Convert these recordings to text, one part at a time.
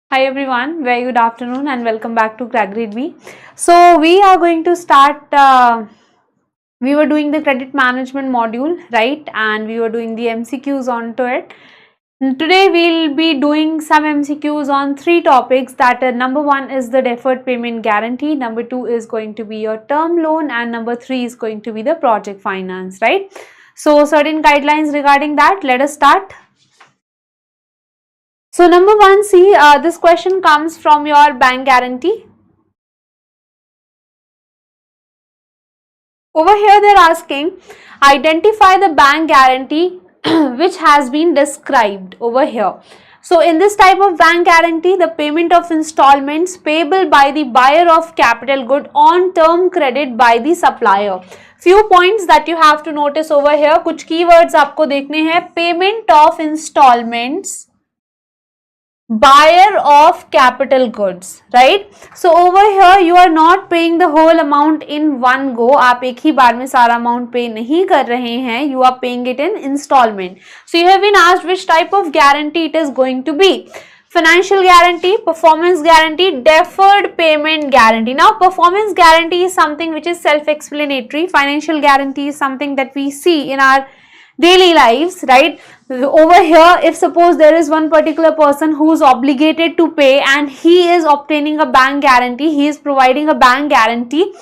Hi everyone, very good afternoon and welcome back to Crack Grade B. So we are going to start, we were doing the credit management module, right? And we were doing the MCQs onto it. And today we'll be doing some MCQs on three topics that number one is the deferred payment guarantee, number two is going to be your term loan, and number three is going to be the project finance, right? So certain guidelines regarding that, let us start. So number one, see, this question comes from your bank guarantee. Over here they are asking, identify the bank guarantee which has been described over here. So in this type of bank guarantee, the payment of installments payable by the buyer of capital good on term credit by the supplier. Few points that you have to notice over here, कुछ keywords आपको देखने हैं, payment of installments, buyer of capital goods, right? So over here you are not paying the whole amount in one go. आप एक ही बार में सारा amount pay नहीं कर रहे हैं, you are paying it in installment. So you have been asked which type of guarantee it is going to be. Financial guarantee, performance guarantee, deferred payment guarantee. Now performance guarantee is something which is self-explanatory. Financial guarantee is something that we see in our daily lives, right? Over here, if suppose there is one particular person who is obligated to pay and he is obtaining a bank guarantee, he is providing a bank guarantee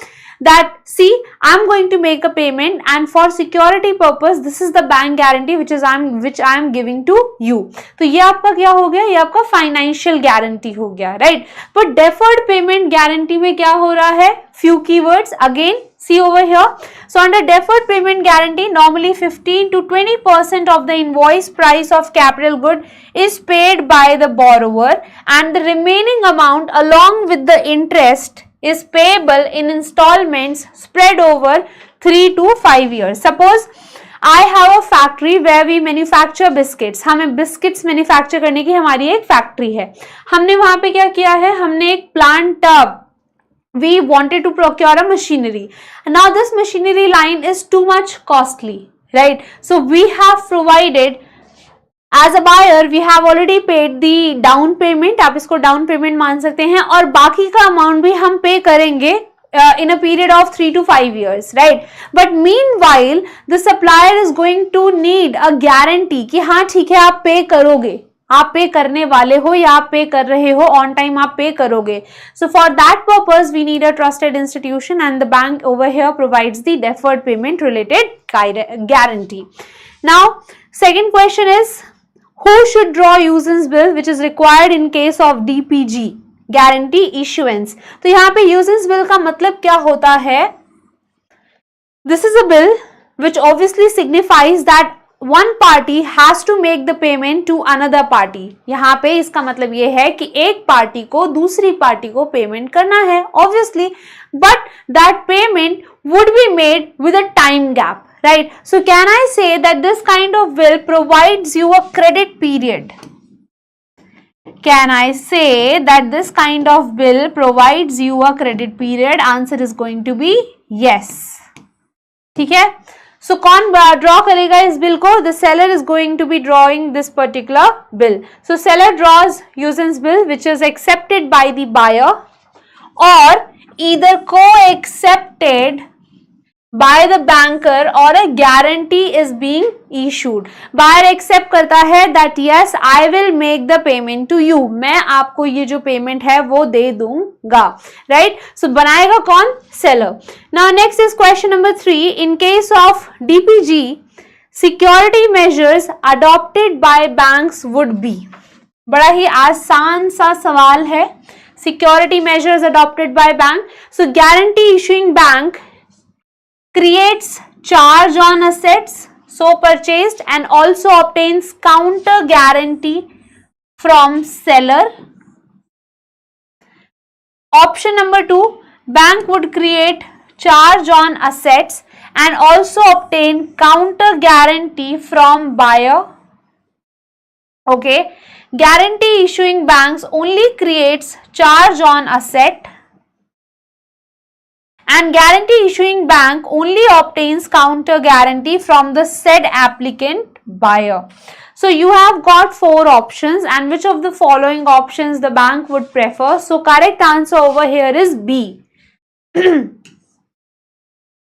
that see, I'm going to make a payment and for security purpose this is the bank guarantee which I am giving to you. तो ये आपका क्या हो गया, ये आपका financial guarantee हो गया, right? But deferred payment guarantee में क्या हो रहा है? Few keywords again. See over here. So under deferred payment guarantee, normally 15 to 20% of the invoice price of capital good is paid by the borrower and the remaining amount along with the interest is payable in installments spread over 3 to 5 years. Suppose I have a factory where we manufacture biscuits. हमें biscuits manufacture करने की हमारी एक factory है. हमने वहाँ पे क्या किया है? हमने एक plant we wanted to procure a machinery. Now this machinery line is too much costly, right? So we have provided, as a buyer we have already paid the down payment, आप इसको down payment मान सकते हैं, और बाकी का amount भी हम pay करेंगे in a period of 3 to 5 years, right? But meanwhile the supplier is going to need a guarantee कि हाँ ठीक है आप pay करोगे, आप पे करने वाले हो या आप पे कर रहे हो, ऑन टाइम आप पे करोगे. So for that purpose we need a trusted institution and the bank over here provides the deferred payment related guarantee. Now second question is, who should draw usance bill which is required in case of DPG guarantee issuance? तो यहाँ पे usance bill का मतलब क्या होता है? This is a bill which obviously signifies that one party has to make the payment to another party. यहाँ पे इसका मतलब ये है कि एक पार्टी को दूसरी पार्टी को पेमेंट करना है obviously, but that payment would be made with a time gap, right? So can I say that this kind of bill provides you a credit period? Can I say that this kind of bill provides you a credit period? Answer is going to be yes. ठीक है? So कौन draw करेगा इस bill को? The seller is going to be drawing this particular bill. So seller draws usance bill which is accepted by the buyer or either co-accepted by the banker or a guarantee is being issued. Buyer accept करता है that yes I will make the payment to you. मैं आपको ये जो payment है वो दे दूंगा, right? So बनाएगा कौन? Seller. Now next is question number 3. In case of DPG, security measures adopted by banks would be. बड़ा ही आसान सा सवाल है. Security measures adopted by bank. So guarantee issuing bank creates charge on assets so purchased and also obtains counter guarantee from seller. Option number 2, bank would create charge on assets and also obtain counter guarantee from buyer. Okay, guarantee issuing banks only creates charge on asset and guarantee issuing bank only obtains counter guarantee from the said applicant buyer. So you have got 4 options, and which of the following options the bank would prefer? So correct answer over here is B.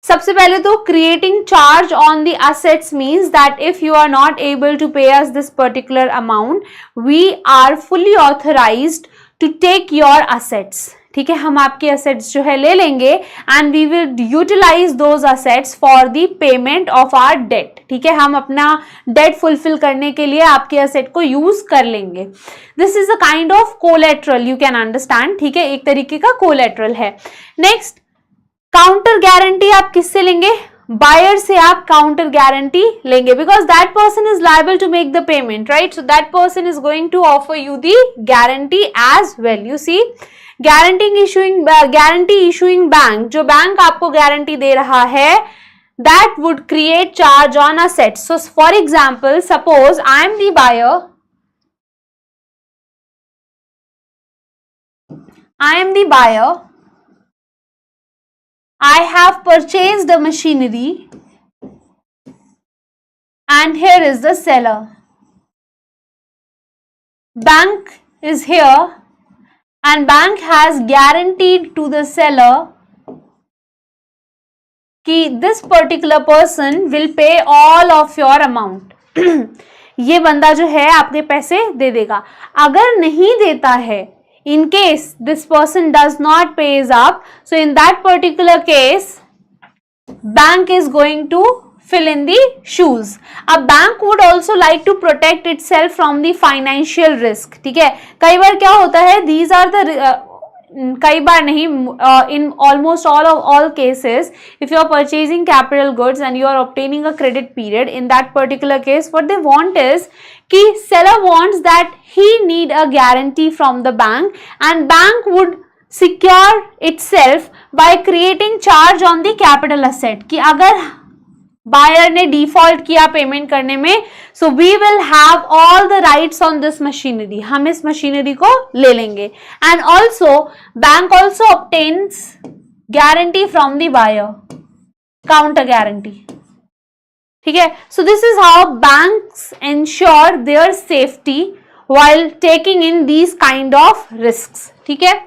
सबसे पहले तो creating charge on the assets means that if you are not able to pay us this particular amount, we are fully authorized to take your assets. ठीक है, हम आपके assets जो है ले लेंगे and we will utilize those assets for the payment of our debt. ठीक है, हम अपना debt fulfill करने के लिए आपके asset को use कर लेंगे. This is a kind of collateral, you can understand. ठीक है, एक तरीके का collateral है. Next, काउंटर गारंटी आप किससे लेंगे? बायर से आप काउंटर गारंटी लेंगे, because that person is liable to make the payment, right? So that person is going to offer you the guarantee as well. You see, guarantee issuing bank, जो bank आपको guarantee दे रहा है, that would create charge on assets. So for example, suppose I am the buyer, I have purchased a machinery and here is the seller. Bank is here and bank has guaranteed to the seller कि this particular person will pay all of your amount. ये बंदा जो है आपके पैसे दे देगा. अगर नहीं देता है, in case this person does not pays up, so in that particular case bank is going to fill in the shoes. A bank would also like to protect itself from the financial risk. ठीक है, कई बार क्या होता है, these are the कई बार नहीं, in almost all cases, if you are purchasing capital goods and you are obtaining a credit period, in that particular case what they want is कि seller wants that he need a guarantee from the bank and bank would secure itself by creating charge on the capital asset. कि अगर buyer ने default किया payment करने में, so we will have all the rights on this machinery, हम इस machinery को ले लेंगे. And also bank also obtains guarantee from the buyer, counter guarantee. ठीक है, so this is how banks ensure their safety while taking in these kind of risks. ठीक है.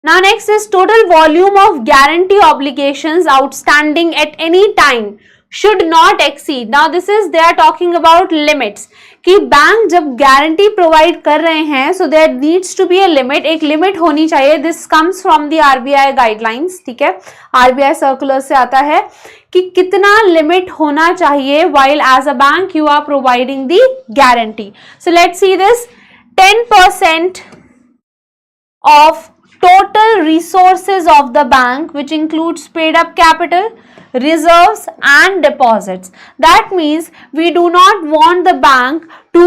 Now next is total volume of guarantee obligations outstanding at any time should not exceed. Now this is, they are talking about limits कि bank जब guarantee provide कर रहे हैं, so there needs to be a limit, एक limit होनी चाहिए. This comes from the RBI guidelines. ठीक है, RBI सर्कुलर से आता है कि कितना लिमिट होना चाहिए while as a bank you are providing the guarantee. So let's see this. 10% of total resources of the bank, which includes paid up capital, reserves and deposits. That means we do not want the bank to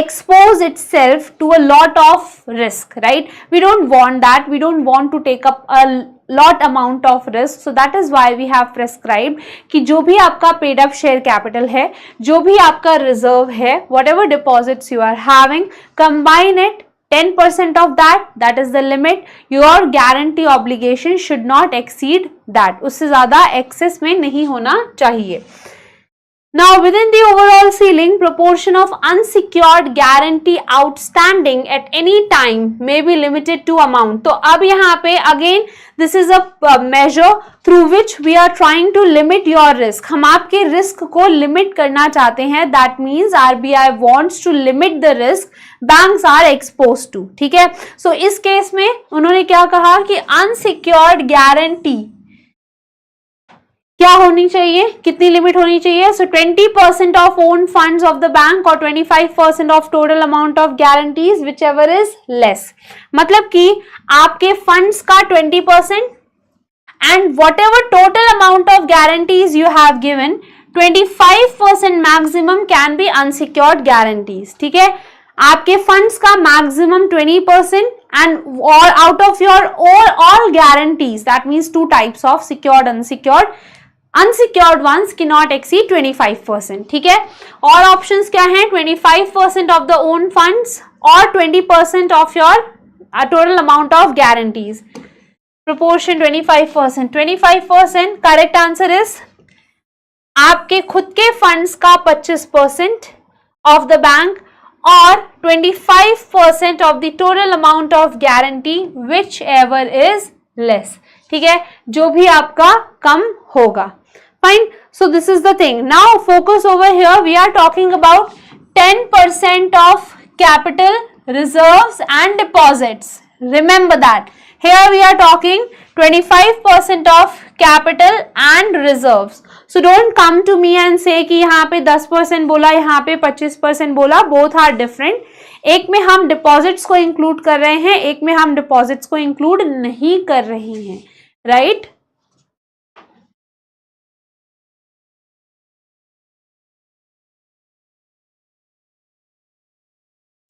expose itself to a lot of risk, right? We don't want that. We don't want to take up a lot amount of risk. So that is why we have prescribed कि जो भी आपका paid up share capital है, जो भी आपका reserve है, whatever deposits you are having, combine it, 10% of that is the limit. Your guarantee obligation should not exceed that. उससे ज़्यादा excess में नहीं होना चाहिए. Now within the overall ceiling, proportion of unsecured guarantee outstanding at any time may be limited to amount. तो अब यहाँ पे again this is a measure through which we are trying to limit your risk. हम आपके risk को limit करना चाहते हैं. That means RBI wants to limit the risk banks are exposed to. ठीक है, so इस केस में उन्होंने क्या कहा कि unsecured guarantee क्या होनी चाहिए, कितनी लिमिट होनी चाहिए? सो 20% of own funds of the bank और 25% of total amount of guarantees, which ever is less. मतलब कि आपके फंड्स का 20% and what ever total amount of guarantees you have given, 25% maximum can be unsecured guarantees. ठीक है, आपके funds का maximum 20% and और out of your all guarantees, that means 2 types of secured, unsecured. Unsecured ones cannot exceed 25%. ठीक है, और options क्या हैं? 25% of the own funds और 20% of your total amount of guarantees. Proportion 25%. 25%. Correct answer is आपके खुद के फंड्स का 25% ऑफ द बैंक और 25% of the total amount of guarantee which ever is less, ठीक है, जो भी आपका कम होगा. Fine. So this is the thing. Now focus over here. We are talking about 10% of capital, reserves and deposits. Remember that. Here we are talking 25% of capital and reserves. So don't come to me and say कि यहाँ पे 10% बोला, यहाँ पे 25% बोला. Both are different. एक में हम डिपॉजिट्स को इंक्लूड कर रहे हैं, एक में हम डिपॉजिट्स को इंक्लूड नहीं कर रहे हैं. Right?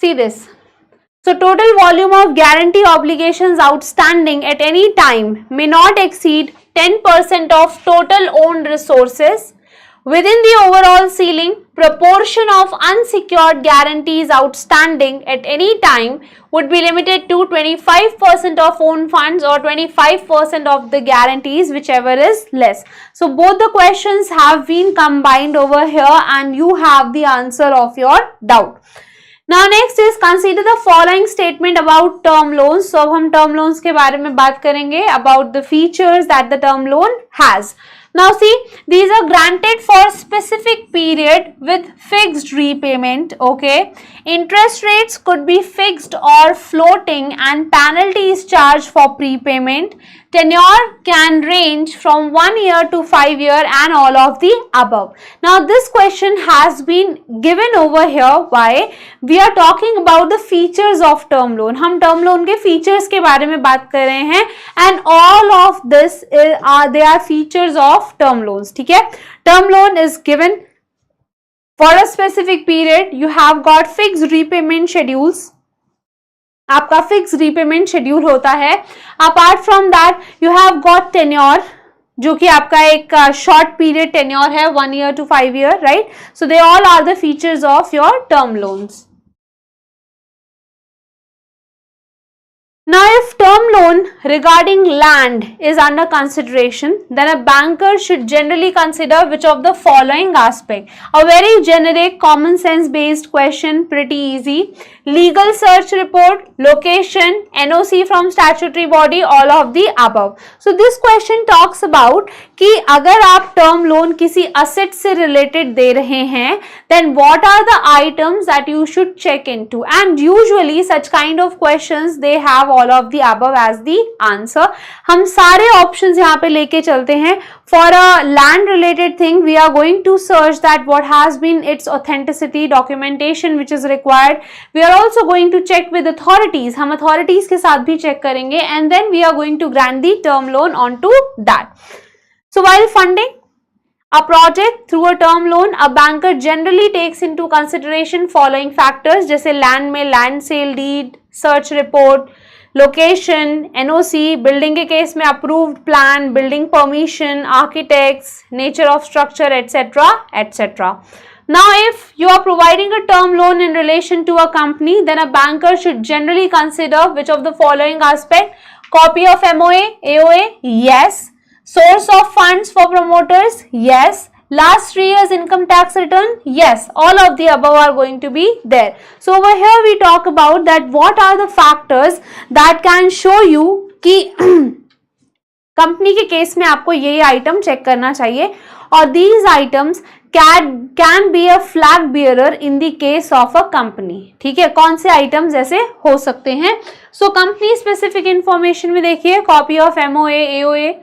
See this. So total volume of guarantee obligations outstanding at any time may not exceed 10% of total owned resources. Within the overall ceiling, proportion of unsecured guarantees outstanding at any time would be limited to 25% of own funds or 25% of the guarantees, whichever is less. So both the questions have been combined over here and you have the answer of your doubt. Now next is consider the following statement about term loans. So अब हम term loans के बारे में बात करेंगे about the features that the term loan has. Now see, these are granted for specific period with fixed repayment. Okay, interest rates could be fixed or floating and penalties charged for prepayment. Tenure can range from 1 year to 5 years and all of the above. Now this question has been given over here. Why? We are talking about the features of term loan. हम term loan के features के बारे में बात कर रहे हैं and all of this they are features of term loans. ठीक है? Term loan is given for a specific period. You have got fixed repayment schedules. आपका फिक्स रीपेमेंट शेड्यूल होता है. Apart from that you have got tenure, जो कि आपका एक short period tenure है, 1 year to 5 years, right? So they all are the features of your term loans. Now, if term loan regarding land is under consideration, then a banker should generally consider which of the following aspect. A very generic, common sense based question, pretty easy. Legal search report, location, NOC from statutory body, all of the above. So this question talks about कि अगर आप term loan किसी asset से related दे रहे हैं, then what are the items that you should check into? And usually such kind of questions they have all of the above as the answer. हम सारे options यहाँ पे लेके चलते हैं. For a land related thing, we are going to search that what has been its authenticity, documentation which is required. We are also going to check with authorities. हम authorities के साथ भी check करेंगे and then we are going to grant the term loan onto that. So while funding a project through a term loan, a banker generally takes into consideration following factors, जैसे land में land sale deed, search report, location, NOC, building के case में approved plan, building permission, architects, nature of structure, etcetera etcetera. Now, if you are providing a term loan in relation to a company, then a banker should generally consider which of the following aspect. Copy of MOA, AOA, yes. Source of funds for promoters, yes. Last 3 years income tax return, yes. All of the above are going to be there. So over here we talk about that what are the factors that can show you कि company के case में आपको ये item check करना चाहिए और these items can be a flag bearer in the case of a company. ठीक है, कौन से आइटम्स ऐसे हो सकते हैं? सो कंपनी स्पेसिफिक इंफॉर्मेशन में देखिए, copy of MOA, AOA,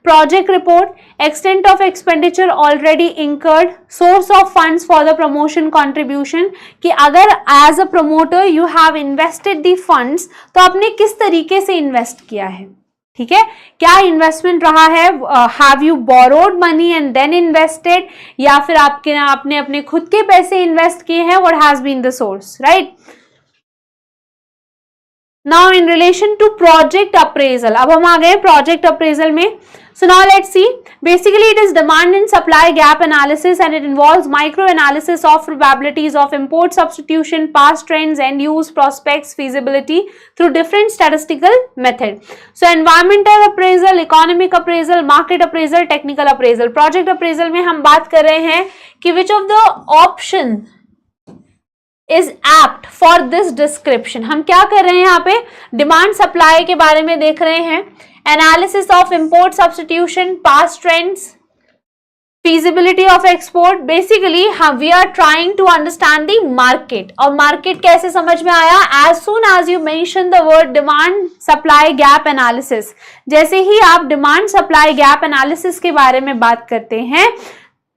project report, extent of expenditure already incurred, source of funds for the promotion contribution, कि अगर as a promoter you have invested the funds तो आपने किस तरीके से इन्वेस्ट किया है. ठीक है, क्या इन्वेस्टमेंट रहा है? Have you borrowed money and then invested, या फिर आपने अपने खुद के पैसे इन्वेस्ट किए हैं? What has been the source, right? Now in relation to project appraisal, अब हम आ गए project appraisal में. So now let's see. Basically it is demand and supply gap analysis and it involves micro analysis of probabilities of import substitution, past trends, end use, prospects, feasibility through different statistical method. So environmental appraisal, economic appraisal, market appraisal, technical appraisal. Project appraisal में हम बात कर रहे हैं कि which of the option is apt for this description. हम क्या कर रहे हैं यहाँ पे, डिमांड सप्लाई के बारे में देख रहे हैं, analysis of import substitution, past trends, feasibility of export. Basically we are trying to understand the market. और market कैसे समझ में आया, as soon as you mention the word demand supply gap analysis, जैसे ही आप demand supply gap analysis के बारे में बात करते हैं,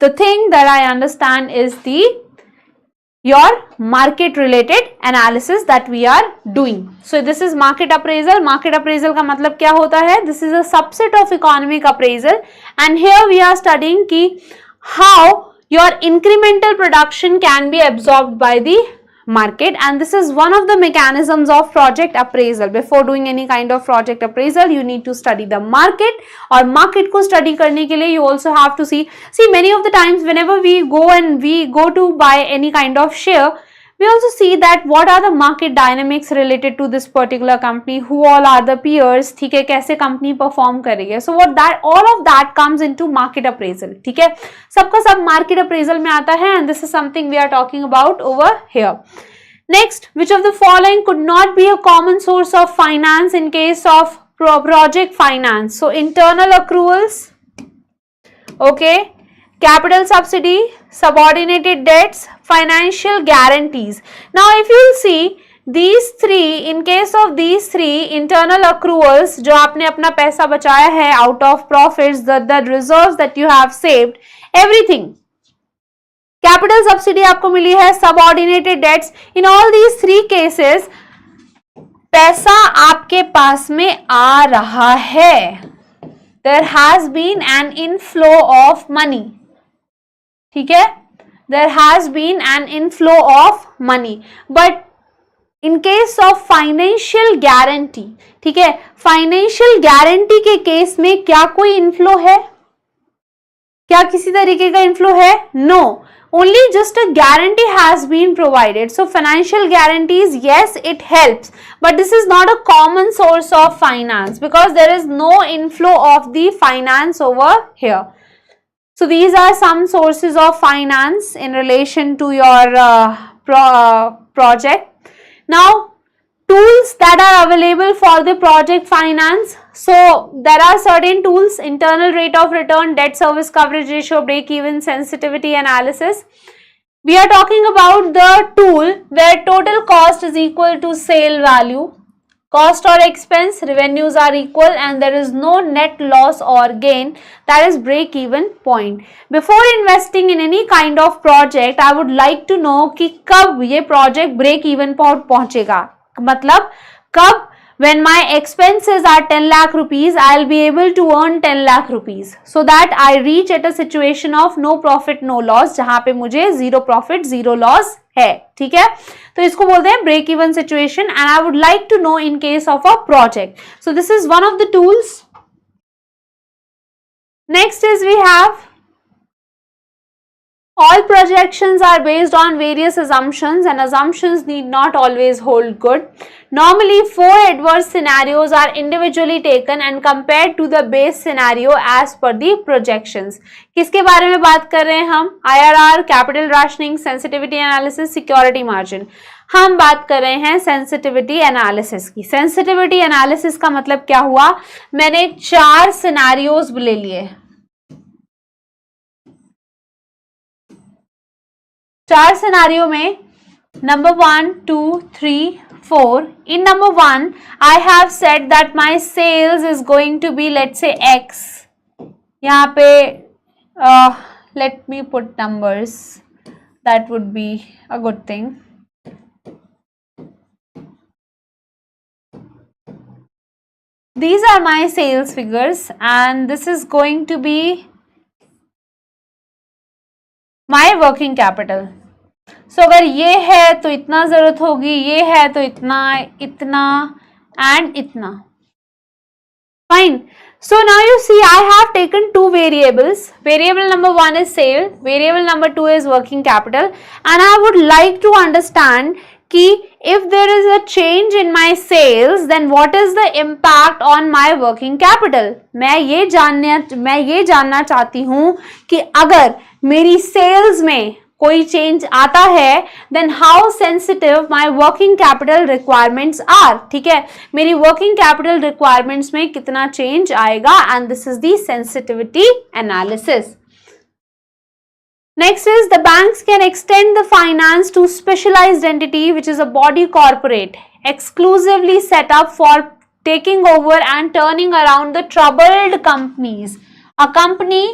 the thing that I understand is the your market related analysis that we are doing. So this is market appraisal. Market appraisal का मतलब क्या होता है, this is a subset of economic appraisal and here we are studying कि how your incremental production can be absorbed by the market and this is one of the mechanisms of project appraisal. Before doing any kind of project appraisal you need to study the market और market को study करने के लिए you also have to see many of the times whenever we go to buy any kind of share, we also see that what are the market dynamics related to this particular company, who all are the peers, ठीक है, कैसे company perform करेगी. So what that all of that comes into market appraisal. ठीक है, सबका सब market appraisal में आता है and this is something we are talking about over here. Next, which of the following could not be a common source of finance in case of project finance? So internal accruals, okay, capital subsidy, subordinated debts, financial guarantees. Now if you see these three, in case of these three, internal accruals जो आपने अपना पैसा बचाया है out of profits, the reserves that you have saved, everything. Capital subsidy आपको मिली है, subordinated debts. In all these three cases पैसा आपके पास में आ रहा है. There has been an inflow of money. ठीक है, there has been an inflow of money, but in case of financial guarantee, ठीक है, financial guarantee के केस में क्या कोई inflow है, क्या किसी तरीके का inflow है? No, only just a guarantee has been provided. So financial guarantees, yes, it helps, but this is not a common source of finance because there is no inflow of the finance over here. So these are some sources of finance in relation to your project. Now, tools that are available for the project finance. So there are certain tools: internal rate of return, debt service coverage ratio, break even, sensitivity analysis. We are talking about the tool where total cost is equal to sale value. Cost or expense, revenues are equal and there is no net loss or gain, that is break even point. Before investing in any kind of project, I would like to know कि कब ये project break even point पहुंचेगा, मतलब कब, when my expenses are 10 lakh rupees, I'll be able to earn 10 lakh rupees so that I reach at a situation of no profit no loss जहां पे मुझे zero profit zero loss है. ठीक है, तो इसको बोलते हैं break even situation and I would like to know in case of a project. So this is one of the tools. Next is we have all projections are based on various assumptions and assumptions need not always hold good. Normally 4 adverse scenarios are individually taken and compared to the base scenario as per the projections. किसके बारे में बात कर रहे हैं हम? IRR, capital rationing, sensitivity analysis, security margin. हम बात कर रहे हैं sensitivity analysis की. Sensitivity analysis का मतलब क्या हुआ? मैंने 4 scenarios ले लिए. 4 सिनारियो में number 1, 2, 3, 4. In number 1, I have said that my sales is going to be, let's say, X. यहाँ पे let me put numbers. That would be a good thing. These are my sales figures and this is going to be my working capital. So अगर ये है तो इतना जरूरत होगी, ये है तो इतना, इतना, and itna. Fine. So now you see I have taken two variables. Variable number 1 is sale, variable number 2 is working capital, and I would like to understand कि if there is a change in my sales then what is the impact on my working capital. मैं ये जानना चाहती हूँ कि अगर मेरी sales में कोई चेंज आता है then how sensitive my working capital requirements are. ठीक है, मेरी वर्किंग कैपिटल रिक्वायरमेंट्स में कितना चेंज आएगा and this is the sensitivity analysis. Next is the banks can extend the finance to specialized entity which is a body corporate exclusively set up for taking over and turning around the troubled companies. A company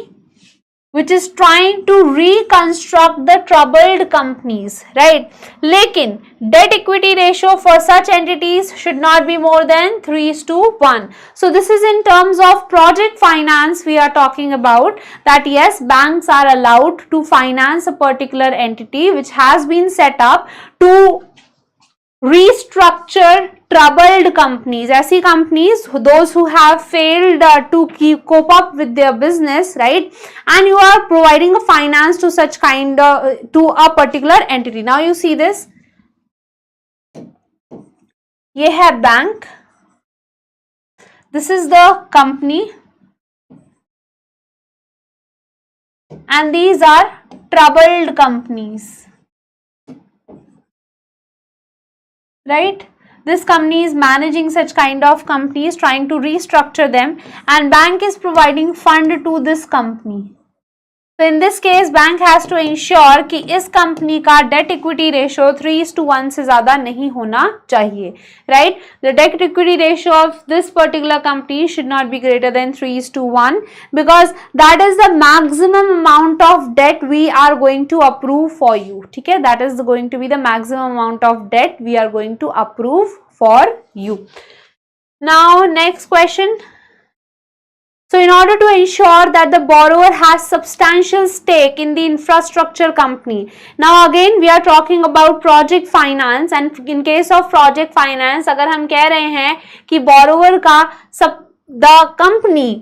which is trying to reconstruct the troubled companies, right? लेकिन debt equity ratio for such entities should not be more than 3:1. So this is in terms of project finance we are talking about, that yes, banks are allowed to finance a particular entity which has been set up to restructure troubled companies, ऐसी companies those who have failed to cope up with their business, right? And you are providing a finance to such kind to a particular entity. Now you see this, ये है bank, this is the company, and these are troubled companies, right? This company is managing such kind of companies, trying to restructure them, and bank is providing fund to this company. So in this case bank has to ensure कि इस company का debt equity ratio 3:1 से ज़्यादा नहीं होना चाहिए, right? The debt equity ratio of this particular company should not be greater than 3:1 because that is the maximum amount of debt we are going to approve for you. ठीक है, that is going to be the maximum amount of debt we are going to approve for you. Now next question. So in order to ensure that the borrower has substantial stake in the infrastructure company. Now again we are talking about project finance, and in case of project finance अगर हम कह रहे हैं कि borrower का the company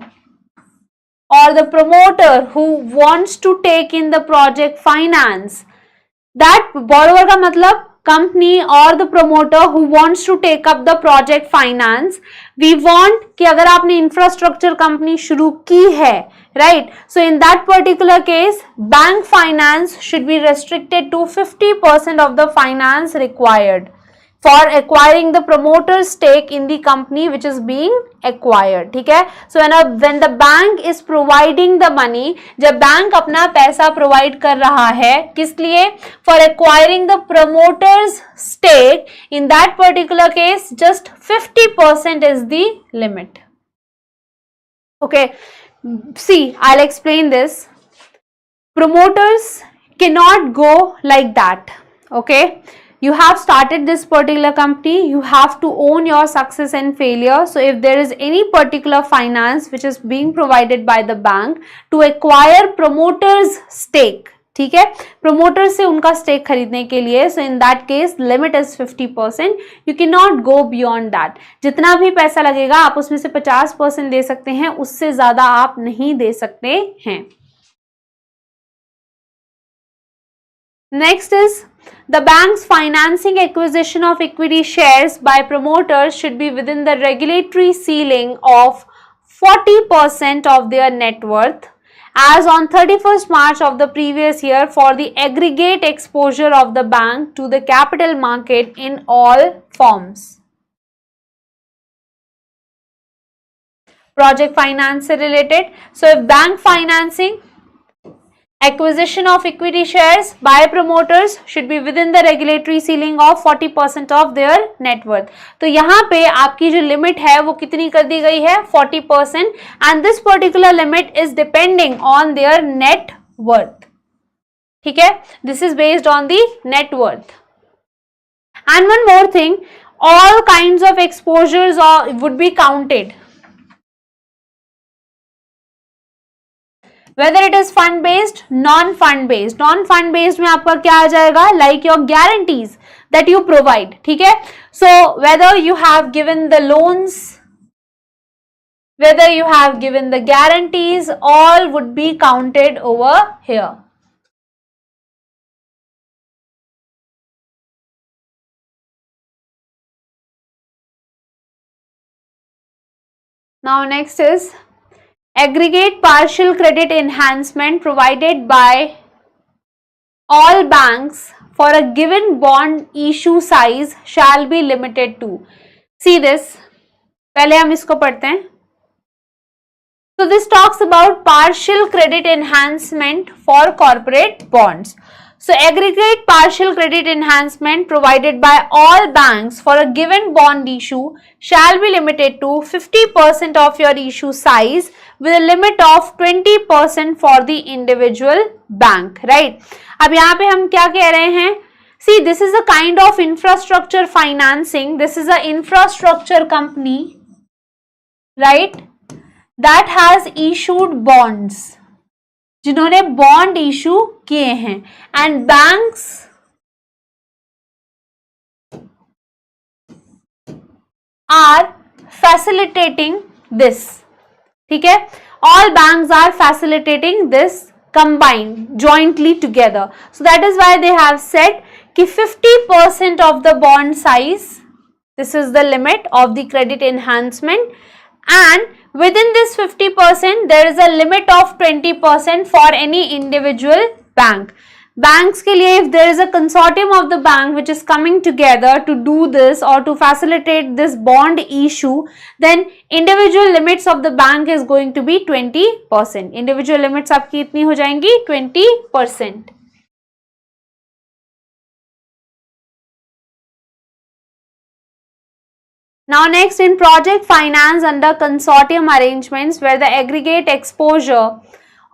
or the promoter who wants to take in the project finance, that borrower का मतलब company or the promoter who wants to take up the project finance. We want कि अगर आपने infrastructure company शुरू की है, right? So in that particular case, bank finance should be restricted to 50% of the finance required for acquiring the promoter's stake in the company which is being acquired. ठीक है, so when the bank is providing the money, जब bank अपना पैसा provide कर रहा है किस लिए? For acquiring the promoter's stake, in that particular case just 50% is the limit. Okay, see, I'll explain this. Promoters cannot go like that. Okay, you have started this particular company, you have to own your success and failure. So if there is any particular finance which is being provided by the bank to acquire promoters stake, ठीक है, promoter से उनका stake खरीदने के लिए, so in that case limit is 50%. You cannot go beyond that. जितना भी पैसा लगेगा आप उसमें से 50% दे सकते हैं, उससे ज़्यादा आप नहीं दे सकते हैं. Next is the bank's financing acquisition of equity shares by promoters should be within the regulatory ceiling of 40% of their net worth as on 31st March of the previous year for the aggregate exposure of the bank to the capital market in all forms. Project finance से related. So if bank financing acquisition of equity shares by promoters should be within the regulatory ceiling of 40% of their net worth. तो यहाँ पे आपकी जो limit है वो कितनी कर दी गई है? 40%, and this particular limit is depending on their net worth. ठीक है? This is based on the net worth. And one more thing, all kinds of exposures would be counted. Whether it is fund based, non fund based. Non fund based में आपका क्या आ जाएगा? Like your guarantees. that you provide. ठीक है, so whether you have given the loans, whether you have given the guarantees, all would be counted over here. Now next is aggregate partial credit enhancement provided by all banks for a given bond issue size shall be limited to. See this, पहले हम इसको पढ़ते हैं. So this talks about partial credit enhancement for corporate bonds. So aggregate partial credit enhancement provided by all banks for a given bond issue shall be limited to 50% of your issue size with a limit of 20% for the individual bank, right? अब यहाँ पे हम क्या कह रहे हैं? See, this is a kind of infrastructure financing. This is a infrastructure company, right? That has issued bonds, जिन्होंने bond issue किए हैं, and banks are facilitating this. ठीक है, all banks are facilitating this combined jointly together. So that is why they have said कि 50% of the bond size, this is the limit of the credit enhancement, and within this 50% there is a limit of 20% for any individual bank. Banks के लिए if there is a consortium of the bank which is coming together to do this or to facilitate this bond issue, then individual limits of the bank is going to be 20%. Individual limits आपकी इतनी हो जाएंगी 20%. Now next, in project finance under consortium arrangements where the aggregate exposure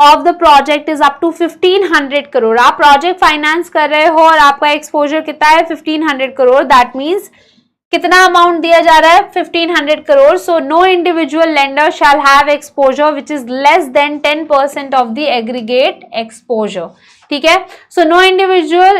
of the project is up to 1500 crore. आप project finance कर रहे हो और आपका exposure कितना है 1500 crore. That means कितना amount दिया जा रहा है 1500 crore. So no individual lender shall have exposure which is less than 10% of the aggregate exposure. ठीक है, so no individual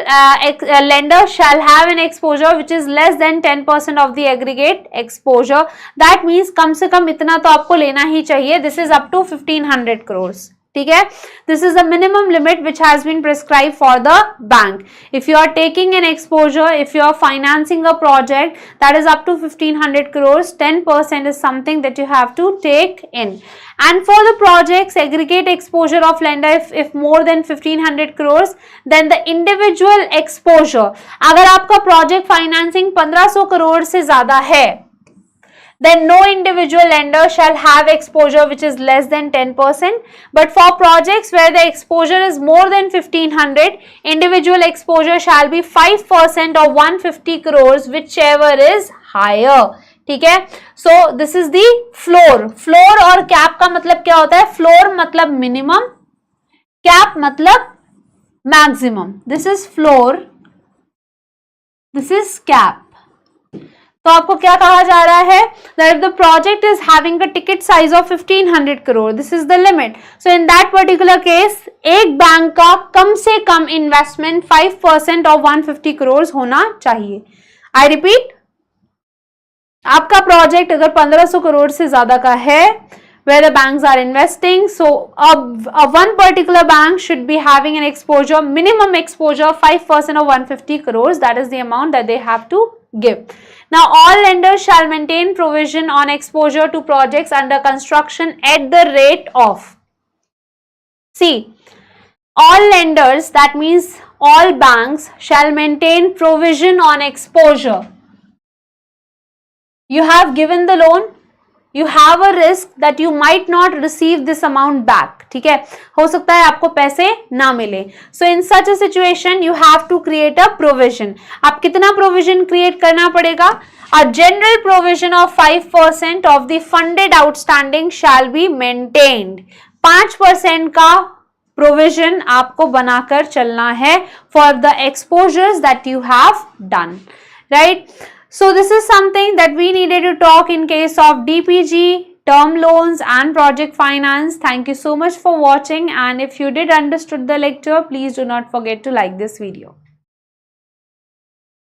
lender shall have an exposure which is less than 10% of the aggregate exposure. That means कम से कम इतना तो आपको लेना ही चाहिए. This is up to 1500 crores. ठीक है, this is the minimum limit which has been prescribed for the bank. If you are taking an exposure, if you are financing a project that is up to 1500 crores, 10% is something that you have to take in. And for the projects aggregate exposure of lender if more than 1500 crores, then the individual exposure, अगर आपका project financing 1500 crore से ज़्यादा है, then no individual lender shall have exposure which is less than 10%. But for projects where the exposure is more than 1500, individual exposure shall be 5% of 150 crores, whichever is higher. ठीक है, so this is the floor. Floor और cap का मतलब क्या होता है? Floor मतलब minimum, cap मतलब maximum. This is floor, this is cap. तो आपको क्या कहा जा रहा है? That if the project is having a ticket size of 1500 crore, this is the limit. So in that particular case, एक बैंक का कम से कम investment 5% of 150 crores होना चाहिए. I repeat, आपका project अगर 1500 crore से ज़्यादा का है, where the banks are investing, so one particular bank should be having an exposure, minimum exposure of 5% of 150 crores. That is the amount that they have to give. Now all lenders shall maintain provision on exposure to projects under construction at the rate of, see, all lenders, that means all banks shall maintain provision on exposure. You have given the loan, you have a risk that you might not receive this amount back. ठीक है, हो सकता है आपको पैसे ना मिले. So in such a situation you have to create a provision. आप कितना provision create करना पड़ेगा? A general provision of 5% of the funded outstanding shall be maintained. 5% का provision आपको बनाकर चलना है for the exposures that you have done, right? So this is something that we needed to talk in case of DPG, term loans and project finance. Thank you so much for watching, and if you did understood the lecture, please do not forget to like this video.